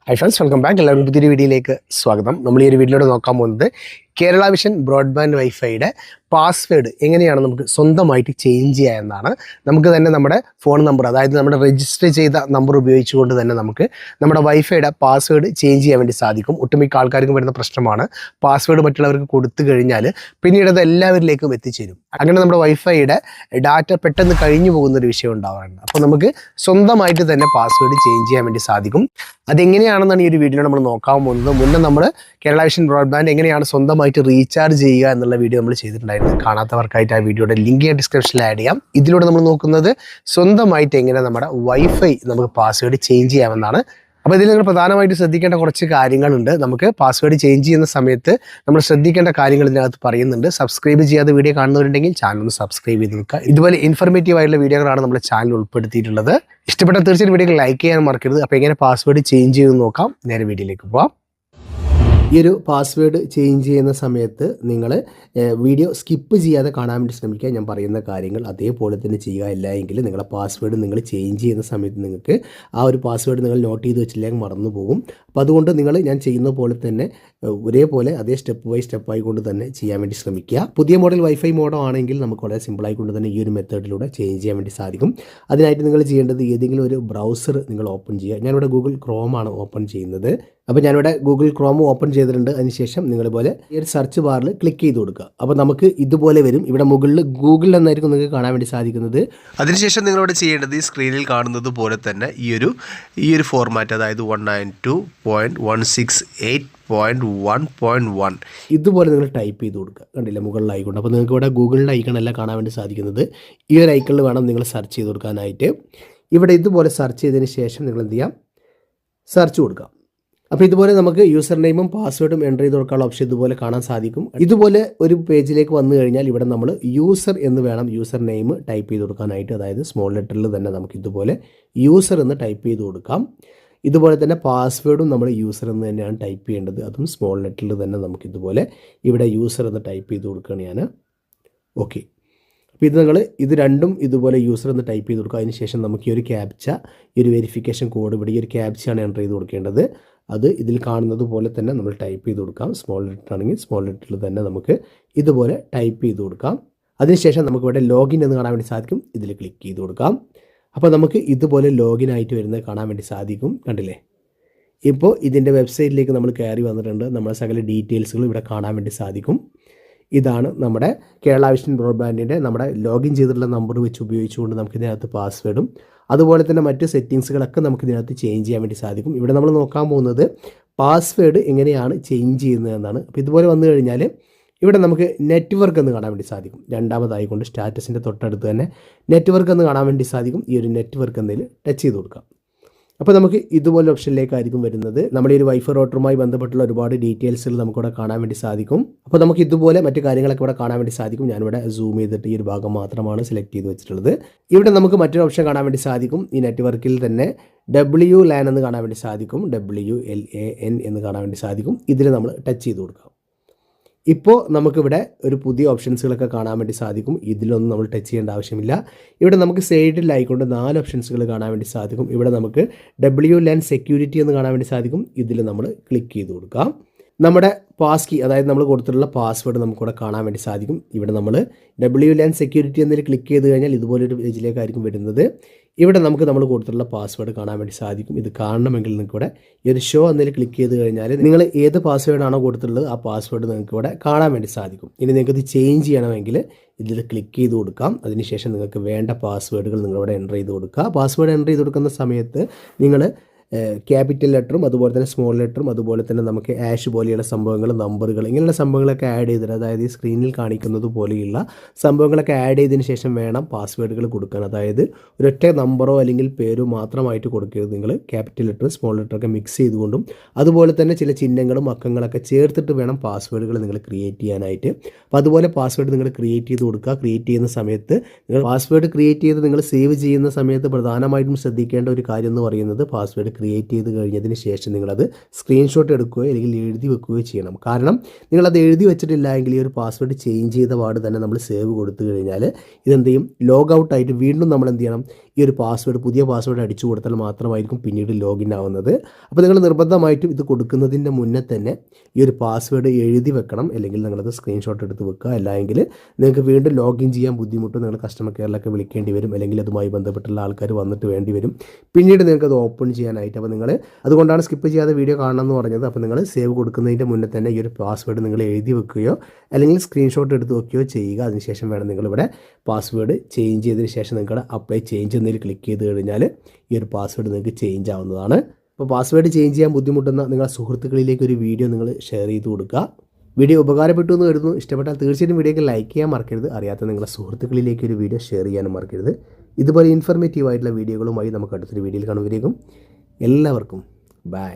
Hi friends, welcome back. എല്ലാവർക്കും പുതിയൊരു വീഡിയോയിലേക്ക് സ്വാഗതം. നമ്മൾ ഈ ഒരു വീഡിയോയിലൂടെ നോക്കാൻ പോകുന്നത് കേരള വിഷൻ ബ്രോഡ്ബാൻഡ് വൈഫൈയുടെ പാസ്വേഡ് എങ്ങനെയാണ് നമുക്ക് സ്വന്തമായിട്ട് ചേഞ്ച് ചെയ്യുക എന്നാണ്. നമുക്ക് തന്നെ നമ്മുടെ ഫോൺ നമ്പർ, അതായത് നമ്മുടെ രജിസ്റ്റർ ചെയ്ത നമ്പർ ഉപയോഗിച്ചുകൊണ്ട് തന്നെ നമുക്ക് നമ്മുടെ വൈഫൈയുടെ പാസ്വേഡ് ചേഞ്ച് ചെയ്യാൻ വേണ്ടി സാധിക്കും. ഒട്ടുമിക്ക ആൾക്കാർക്കും വരുന്ന പ്രശ്നമാണ് പാസ്വേഡ് മറ്റുള്ളവർക്ക് കൊടുത്തു കഴിഞ്ഞാൽ പിന്നീട് അത് എല്ലാവരിലേക്കും എത്തിച്ചേരും. അങ്ങനെ നമ്മുടെ വൈഫൈയുടെ ഡാറ്റ പെട്ടെന്ന് കഴിഞ്ഞു പോകുന്നൊരു വിഷയം ഉണ്ടാവാറുണ്ട്. അപ്പോൾ നമുക്ക് സ്വന്തമായിട്ട് തന്നെ പാസ്വേഡ് ചേഞ്ച് ചെയ്യാൻ വേണ്ടി സാധിക്കും. അതെങ്ങനെയാണെന്നാണ് ഈ ഒരു വീഡിയോ നമ്മൾ നോക്കാൻ പോകുന്നത്. മുന്നേ നമ്മൾ കേരള വിഷൻ ബ്രോഡ്ബാൻഡ് എങ്ങനെയാണ് സ്വന്തമായിട്ട് റീചാർജ് ചെയ്യുക എന്നുള്ള വീഡിയോ നമ്മൾ ചെയ്തിട്ടുണ്ടായിരുന്നു. കാണാത്തവർക്കായിട്ട് ആ വീഡിയോയുടെ ലിങ്ക് ഞാൻ ഡിസ്ക്രിപ്ഷനിൽ ആഡ് ചെയ്യാം. ഇതിലൂടെ നമ്മൾ നോക്കുന്നത് സ്വന്തമായിട്ട് എങ്ങനെ നമ്മുടെ വൈഫൈ നമുക്ക് പാസ്വേഡ് ചേഞ്ച് ചെയ്യാമെന്നാണ്. അപ്പോൾ ഇതിൽ നിങ്ങൾ പ്രധാനമായിട്ട് ശ്രദ്ധിക്കേണ്ട കുറച്ച് കാര്യങ്ങളുണ്ട്. നമുക്ക് പാസ്വേഡ് ചേഞ്ച് ചെയ്യുന്ന സമയത്ത് നമ്മൾ ശ്രദ്ധിക്കേണ്ട കാര്യങ്ങൾ ഇതിനകത്ത് പറയുന്നുണ്ട്. സബ്സ്ക്രൈബ് ചെയ്യാതെ വീഡിയോ കാണുന്നവരുണ്ടെങ്കിൽ ചാനൽ ഒന്ന് സബ്സ്ക്രൈബ് ചെയ്ത് വെക്കുക. ഇതുപോലെ ഇൻഫർമേറ്റീവ് ആയിട്ടുള്ള വീഡിയോകളാണ് നമ്മുടെ ചാനൽ ഉൾപ്പെടുത്തിയിട്ടുള്ളത്. ഇഷ്ടപ്പെട്ട തീർച്ചയായും വീഡിയോ ലൈക്ക് ചെയ്യാൻ മറക്കരുത്. അപ്പോൾ എങ്ങനെ പാസ്വേഡ് ചേഞ്ച് ചെയ്ത് നോക്കാം. നേരെ വീഡിയോയിലേക്ക് പോകാം. ഈ ഒരു പാസ്വേഡ് ചേഞ്ച് ചെയ്യുന്ന സമയത്ത് നിങ്ങൾ വീഡിയോ സ്കിപ്പ് ചെയ്യാതെ കാണാൻ വേണ്ടി ശ്രമിക്കുക. ഞാൻ പറയുന്ന കാര്യങ്ങൾ അതേപോലെ തന്നെ ചെയ്യുക. ഇല്ല എങ്കിൽ നിങ്ങളുടെ പാസ്വേഡ് നിങ്ങൾ ചേഞ്ച് ചെയ്യുന്ന സമയത്ത് നിങ്ങൾക്ക് ആ ഒരു പാസ്വേഡ് നിങ്ങൾ നോട്ട് ചെയ്ത് വെച്ചില്ലെങ്കിൽ മറന്നു പോകും. അപ്പോൾ അതുകൊണ്ട് ഞാൻ ചെയ്യുന്ന പോലെ തന്നെ ഒരേപോലെ അതേ സ്റ്റെപ്പ് ബൈ സ്റ്റെപ്പായി കൊണ്ട് തന്നെ ചെയ്യാൻ വേണ്ടി ശ്രമിക്കുക. പുതിയ മോഡൽ വൈഫൈ മോഡോ ആണെങ്കിൽ നമുക്ക് വളരെ സിമ്പിളായി കൊണ്ട് തന്നെ ഈ ഒരു മെത്തേഡിലൂടെ ചേഞ്ച് ചെയ്യാൻ വേണ്ടി സാധിക്കും. അതിനായിട്ട് നിങ്ങൾ ചെയ്യേണ്ടത് ഏതെങ്കിലും ഒരു ബ്രൗസർ നിങ്ങൾ ഓപ്പൺ ചെയ്യുക. ഞാനിവിടെ ഗൂഗിൾ ക്രോമാണ് ഓപ്പൺ ചെയ്യുന്നത്. അപ്പോൾ ഞാനിവിടെ ഗൂഗിൾ ക്രോം ഓപ്പൺ ചെയ്തിട്ടുണ്ട്. അതിനുശേഷം നിങ്ങളിതുപോലെ ഈ ഒരു സെർച്ച് ബാറിൽ ക്ലിക്ക് ചെയ്ത് കൊടുക്കുക. അപ്പോൾ നമുക്ക് ഇതുപോലെ വരും. ഇവിടെ മുകളിൽ ഗൂഗിൾ എന്നായിരിക്കും നിങ്ങൾക്ക് കാണാൻ വേണ്ടി സാധിക്കുന്നത്. അതിനുശേഷം നിങ്ങളിവിടെ ചെയ്യേണ്ടത് ഈ സ്ക്രീനിൽ കാണുന്നത് പോലെ തന്നെ ഈ ഒരു ഫോർമാറ്റ്, അതായത് 192.168.1.1 ഇതുപോലെ നിങ്ങൾ ടൈപ്പ് ചെയ്ത് കൊടുക്കുക. കണ്ടില്ല, മുകളിലായിക്കൊണ്ട്. അപ്പോൾ നിങ്ങൾക്ക് ഇവിടെ ഗൂഗിളിൻ്റെ ഐക്കണല്ല കാണാൻ വേണ്ടി സാധിക്കുന്നത്. ഈ ഒരു ഐക്കണിൽ വേണം നിങ്ങൾ സെർച്ച് ചെയ്ത് കൊടുക്കാനായിട്ട്. ഇവിടെ ഇതുപോലെ സെർച്ച് ചെയ്തതിന് ശേഷം നിങ്ങൾ എന്ത് ചെയ്യാം, സെർച്ച് കൊടുക്കാം. അപ്പോൾ ഇതുപോലെ നമുക്ക് യൂസർ നെയിമും പാസ്വേഡും എൻ്റർ ചെയ്ത് കൊടുക്കാനുള്ള ഓപ്ഷൻ ഇതുപോലെ കാണാൻ സാധിക്കും. ഇതുപോലെ ഒരു പേജിലേക്ക് വന്നു കഴിഞ്ഞാൽ ഇവിടെ നമ്മൾ യൂസർ എന്ന് വേണം യൂസർ നെയിം ടൈപ്പ് ചെയ്ത് കൊടുക്കാനായിട്ട്. അതായത് സ്മോൾ ലെറ്ററിൽ തന്നെ നമുക്ക് ഇതുപോലെ യൂസർ എന്ന് ടൈപ്പ് ചെയ്ത് കൊടുക്കാം. ഇതുപോലെ തന്നെ പാസ്വേഡും നമ്മൾ യൂസർ എന്ന് തന്നെയാണ് ടൈപ്പ് ചെയ്യേണ്ടത്. അതും സ്മോൾ ലെറ്ററിൽ തന്നെ നമുക്ക് ഇതുപോലെ ഇവിടെ യൂസർ എന്ന് ടൈപ്പ് ചെയ്ത് കൊടുക്കുകയാണ് ഞാൻ. ഓക്കെ, അപ്പോൾ ഇത് രണ്ടും ഇതുപോലെ യൂസർ എന്ന് ടൈപ്പ് ചെയ്ത് കൊടുക്കുക. അതിനുശേഷം നമുക്ക് ഈ ഒരു ക്യാപ്ച, ഈ ഒരു വെരിഫിക്കേഷൻ കോഡ്, ഇവിടെ ഈ ഒരു ക്യാപ്ചയാണ് എൻ്റർ ചെയ്ത് കൊടുക്കേണ്ടത്. അത് ഇതിൽ കാണുന്നത് പോലെ തന്നെ നമ്മൾ ടൈപ്പ് ചെയ്ത് കൊടുക്കാം. സ്മോൾ ലെറ്റർ ആണെങ്കിൽ സ്മോൾ ലെറ്ററിൽ തന്നെ നമുക്ക് ഇതുപോലെ ടൈപ്പ് ചെയ്ത് കൊടുക്കാം. അതിനുശേഷം നമുക്ക് ഇവിടെ ലോഗിൻ എന്ന് കാണാൻ വേണ്ടി സാധിക്കും. ഇതിൽ ക്ലിക്ക് ചെയ്ത് കൊടുക്കാം. അപ്പോൾ നമുക്ക് ഇതുപോലെ ലോഗിൻ ആയിട്ട് വരുന്നത് കാണാൻ വേണ്ടി സാധിക്കും. കണ്ടില്ലേ, ഇപ്പോൾ ഇതിൻ്റെ വെബ്സൈറ്റിലേക്ക് നമ്മൾ കയറി വന്നിട്ടുണ്ട്. നമ്മുടെ സകല ഡീറ്റെയിൽസുകൾ ഇവിടെ കാണാൻ വേണ്ടി സാധിക്കും. ഇതാണ് നമ്മുടെ കേരള വിഷൻ ബ്രോഡ്ബാൻഡിൻ്റെ നമ്മുടെ ലോഗിൻ ചെയ്തിട്ടുള്ള നമ്പർ വെച്ച് ഉപയോഗിച്ചുകൊണ്ട് നമുക്ക് ഇതിനകത്ത് പാസ്വേഡും അതുപോലെ തന്നെ മറ്റ് സെറ്റിങ്സുകളൊക്കെ നമുക്ക് ഇതിനകത്ത് ചേഞ്ച് ചെയ്യാൻ വേണ്ടി സാധിക്കും. ഇവിടെ നമ്മൾ നോക്കാൻ പോകുന്നത് പാസ്വേഡ് എങ്ങനെയാണ് ചേഞ്ച് ചെയ്യുന്നത് എന്നാണ്. അപ്പോൾ ഇതുപോലെ വന്നു കഴിഞ്ഞാൽ ഇവിടെ നമുക്ക് നെറ്റ്വർക്ക് എന്ന് കാണാൻ വേണ്ടി സാധിക്കും. രണ്ടാമതായിക്കൊണ്ട് സ്റ്റാറ്റസിൻ്റെ തൊട്ടടുത്ത് തന്നെ നെറ്റ്വർക്ക് എന്ന് കാണാൻ വേണ്ടി സാധിക്കും. ഈ ഒരു നെറ്റ്വർക്ക് എന്നതിൽ ടച്ച് ചെയ്ത് കൊടുക്കാം. അപ്പോൾ നമുക്ക് ഇതുപോലെ ഓപ്ഷനിലേക്കായിരിക്കും വരുന്നത്. നമ്മുടെ ഈ ഒരു വൈഫൈ റൂട്ടറുമായി ബന്ധപ്പെട്ടുള്ള ഒരുപാട് ഡീറ്റെയിൽസുകൾ നമുക്കിവിടെ കാണാൻ വേണ്ടി സാധിക്കും. അപ്പോൾ നമുക്ക് ഇതുപോലെ മറ്റു കാര്യങ്ങളൊക്കെ ഇവിടെ കാണാൻ വേണ്ടി സാധിക്കും. ഞാനിവിടെ സൂം ചെയ്തിട്ട് ഈ ഒരു ഭാഗം മാത്രമാണ് സെലക്ട് ചെയ്ത് വെച്ചിട്ടുള്ളത്. ഇവിടെ നമുക്ക് മറ്റൊരു ഓപ്ഷൻ കാണാൻ വേണ്ടി സാധിക്കും. ഈ നെറ്റ്വർക്കിൽ തന്നെ WLAN എന്ന് കാണാൻ വേണ്ടി സാധിക്കും. WLAN എന്ന് കാണാൻ വേണ്ടി സാധിക്കും. ഇതിൽ നമ്മൾ ടച്ച് ചെയ്ത് കൊടുക്കാം. ഇപ്പോൾ നമുക്കിവിടെ ഒരു പുതിയ ഓപ്ഷൻസുകളൊക്കെ കാണാൻ വേണ്ടി സാധിക്കും. ഇതിലൊന്നും നമ്മൾ ടച്ച് ചെയ്യേണ്ട ആവശ്യമില്ല. ഇവിടെ നമുക്ക് സൈഡിലായിക്കൊണ്ട് 4 ഓപ്ഷൻസുകൾ കാണാൻ വേണ്ടി സാധിക്കും. ഇവിടെ നമുക്ക് WLAN സെക്യൂരിറ്റി എന്ന് കാണാൻ വേണ്ടി സാധിക്കും. ഇതിൽ നമ്മൾ ക്ലിക്ക് ചെയ്ത് കൊടുക്കാം. നമ്മുടെ പാസ് കീ, അതായത് നമ്മൾ കൊടുത്തിട്ടുള്ള പാസ്വേഡ് നമുക്കിവിടെ കാണാൻ വേണ്ടി സാധിക്കും. ഇവിടെ നമ്മൾ WLAN സെക്യൂരിറ്റി എന്നതിൽ ക്ലിക്ക് ചെയ്ത് കഴിഞ്ഞാൽ ഇതുപോലൊരു പേജിലേക്കായിരിക്കും വരുന്നത്. ഇവിടെ നമുക്ക് നമ്മൾ കൊടുത്തിട്ടുള്ള പാസ്വേഡ് കാണാൻ വേണ്ടി സാധിക്കും. ഇത് കാണണമെങ്കിൽ നിങ്ങൾക്കിവിടെ ഈ ഒരു ഷോ എന്നതിൽ ക്ലിക്ക് ചെയ്ത് കഴിഞ്ഞാൽ നിങ്ങൾ ഏത് പാസ്വേഡാണോ കൊടുത്തിട്ടുള്ളത് ആ പാസ്വേഡ് നിങ്ങൾക്ക് ഇവിടെ കാണാൻ വേണ്ടി സാധിക്കും. ഇനി നിങ്ങൾക്ക് ഇത് ചേഞ്ച് ചെയ്യണമെങ്കിൽ ഇതിൽ ക്ലിക്ക് ചെയ്ത് കൊടുക്കാം. അതിനുശേഷം നിങ്ങൾക്ക് വേണ്ട പാസ്വേഡുകൾ നിങ്ങളിവിടെ എൻ്റർ ചെയ്ത് കൊടുക്കുക. പാസ്വേഡ് എൻ്റർ ചെയ്ത് കൊടുക്കുന്ന സമയത്ത് നിങ്ങൾ ക്യാപിറ്റൽ ലെറ്ററും അതുപോലെ തന്നെ സ്മോൾ ലെറ്ററും അതുപോലെ തന്നെ നമുക്ക് ആഷ് പോലെയുള്ള സംഭവങ്ങൾ, നമ്പറുകൾ, ഇങ്ങനെയുള്ള സംഭവങ്ങളൊക്കെ ആഡ് ചെയ്തിട്ട്, അതായത് ഈ സ്ക്രീനിൽ കാണിക്കുന്നത് പോലെയുള്ള സംഭവങ്ങളൊക്കെ ആഡ് ചെയ്തതിന് ശേഷം വേണം പാസ്വേഡുകൾ കൊടുക്കാൻ. അതായത് ഒരൊറ്റ നമ്പറോ അല്ലെങ്കിൽ പേരോ മാത്രമായിട്ട് കൊടുക്കരുത്. നിങ്ങൾ ക്യാപിറ്റൽ ലെറ്റർ സ്മോൾ ലെറ്ററൊക്കെ മിക്സ് ചെയ്തുകൊണ്ടും അതുപോലെ തന്നെ ചില ചിഹ്നങ്ങളും അക്കങ്ങളൊക്കെ ചേർത്തിട്ട് വേണം പാസ്വേഡുകൾ നിങ്ങൾ ക്രിയേറ്റ് ചെയ്യാനായിട്ട്. അപ്പോൾ അതുപോലെ പാസ്വേഡ് നിങ്ങൾ ക്രിയേറ്റ് ചെയ്ത് കൊടുക്കുക. ക്രിയേറ്റ് ചെയ്യുന്ന സമയത്ത് നിങ്ങൾ പാസ്വേഡ് ക്രിയേറ്റ് ചെയ്ത് നിങ്ങൾ സേവ് ചെയ്യുന്ന സമയത്ത് പ്രധാനമായിട്ടും ശ്രദ്ധിക്കേണ്ട ഒരു കാര്യം എന്ന് പറയുന്നത് പാസ്വേഡ് ക്രിയേറ്റ് ചെയ്ത് കഴിഞ്ഞതിന് ശേഷം നിങ്ങളത് സ്ക്രീൻഷോട്ട് എടുക്കുകയോ അല്ലെങ്കിൽ എഴുതി വെക്കുകയോ ചെയ്യണം. കാരണം നിങ്ങളത് എഴുതി വെച്ചിട്ടില്ല എങ്കിൽ ഈ ഒരു പാസ്വേഡ് ചേഞ്ച് ചെയ്ത പാട് തന്നെ നമ്മൾ സേവ് കൊടുത്തു കഴിഞ്ഞാൽ ഇതെന്ത് ചെയ്യും, ലോഗ് ഔട്ട് ആയിട്ട് വീണ്ടും നമ്മൾ എന്ത് ചെയ്യണം, ഈ ഒരു പാസ്വേഡ് പുതിയ പാസ്വേഡ് അടിച്ചു കൊടുത്താൽ മാത്രമായിരിക്കും പിന്നീട് ലോഗിൻ ആവുന്നത്. അപ്പോൾ നിങ്ങൾ നിർബന്ധമായിട്ടും ഇത് കൊടുക്കുന്നതിൻ്റെ മുന്നേ തന്നെ ഈ ഒരു പാസ്വേഡ് എഴുതി വെക്കണം, അല്ലെങ്കിൽ നിങ്ങളത് സ്ക്രീൻഷോട്ട് എടുത്ത് വെക്കുക. അല്ലെങ്കിൽ നിങ്ങൾക്ക് വീണ്ടും ലോഗിൻ ചെയ്യാൻ ബുദ്ധിമുട്ടും, നിങ്ങൾ കസ്റ്റമർ കെയറിലൊക്കെ വിളിക്കേണ്ടി വരും, അല്ലെങ്കിൽ അതുമായി ബന്ധപ്പെട്ടുള്ള ആൾക്കാർ വന്നിട്ട് വേണ്ടി വരും പിന്നീട് നിങ്ങൾക്ക് അത് ഓപ്പൺ ചെയ്യാനായിട്ട്. അപ്പോൾ നിങ്ങൾ അതുകൊണ്ടാണ് സ്കിപ്പ് ചെയ്യാതെ വീഡിയോ കാണണം എന്ന് പറഞ്ഞത്. അപ്പോൾ നിങ്ങൾ സേവ് കൊടുക്കുന്നതിൻ്റെ മുന്നേ തന്നെ ഈ ഒരു പാസ്വേഡ് നിങ്ങൾ എഴുതി വെക്കുകയോ അല്ലെങ്കിൽ സ്ക്രീൻഷോട്ട് എടുത്ത് വെക്കുകയോ ചെയ്യുക. അതിനുശേഷം വേണം നിങ്ങളിവിടെ പാസ്വേഡ് ചേഞ്ച് ചെയ്തതിന് ശേഷം നിങ്ങളുടെ അപ്ലൈ ചേഞ്ച് എന്നതിൽ ക്ലിക്ക് ചെയ്ത് കഴിഞ്ഞാൽ ഈ ഒരു പാസ്വേഡ് നിങ്ങൾക്ക് ചേഞ്ച് ആവുന്നതാണ്. അപ്പോൾ പാസ്വേഡ് ചേഞ്ച് ചെയ്യാൻ ബുദ്ധിമുട്ടുന്ന നിങ്ങളുടെ സുഹൃത്തുക്കളിലേക്ക് ഒരു വീഡിയോ നിങ്ങൾ ഷെയർ ചെയ്ത് കൊടുക്കുക. വീഡിയോ ഉപകാരപ്പെട്ടു എന്ന് കരുതുന്നു. ഇഷ്ടപ്പെട്ടാൽ തീർച്ചയായിട്ടും വീഡിയോക്ക് ലൈക്ക് ചെയ്യാൻ മറക്കരുത്. അറിയാത്ത നിങ്ങളുടെ സുഹൃത്തുക്കളിലേക്ക് ഒരു വീഡിയോ ഷെയർ ചെയ്യാനും മറക്കരുത്. ഇതുപോലെ ഇൻഫർമേറ്റീവ് ആയിട്ടുള്ള വീഡിയോകളുമായി നമുക്ക് അടുത്തൊരു വീഡിയോയിൽ കാണുമ്പോഴേക്കും എല്ലാവർക്കും ബൈ.